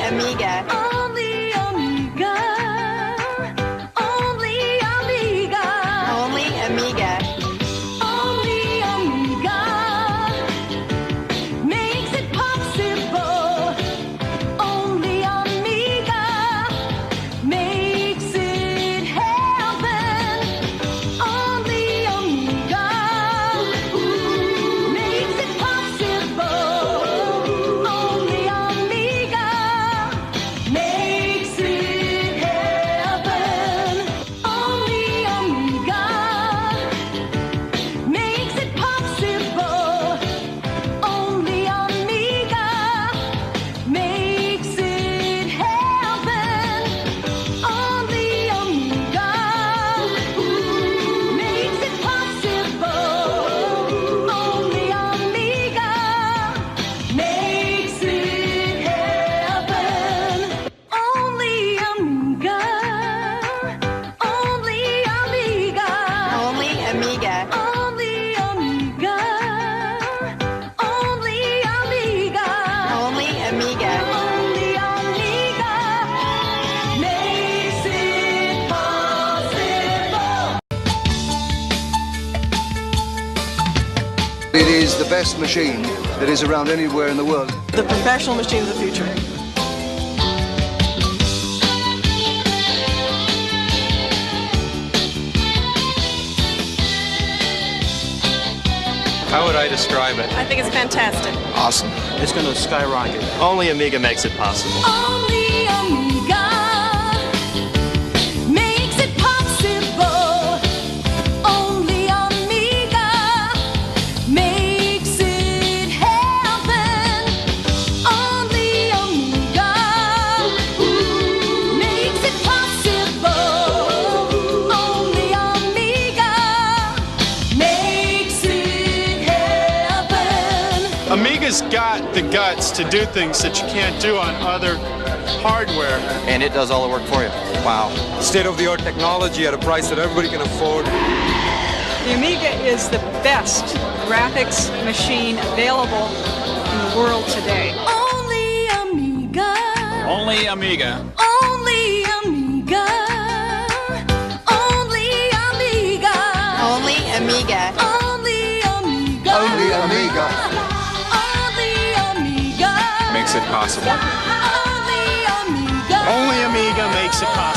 Amiga. Only Amiga. Only Amiga. Only Amiga. Only Amiga makes it possible. Only Amiga makes it happen. Only Amiga makes it possible. Only Amiga makes it happen. Only Amiga makes it possible. Only Amiga makes it happen. Only Amiga makes it possible. Only Amiga makes it happen. Only Amiga. Only Amiga. Only Amiga. Only Amiga. Only Amiga. Only Amiga. Only Amiga makes it possible. It is the best machine that is around anywhere in the world. The professional machine of the future. How would I describe it? I think it's fantastic. Awesome. It's going to skyrocket. Only Amiga makes it possible. Only Amiga makes it possible. Only Amiga makes it happen. Only Amiga makes it possible. Only Amiga makes it happen. Amiga's got the guts to do things that you can't do on other hardware. And it does all the work for you. Wow. State-of-the-art technology at a price that everybody can afford. The Amiga is the best graphics machine available in the world today. Only Amiga. Only Amiga. Only Amiga. Only Amiga. Only Amiga. Only Amiga. Only Amiga. Only Amiga. Makes it possible. Only Amiga. Only Amiga makes it possible.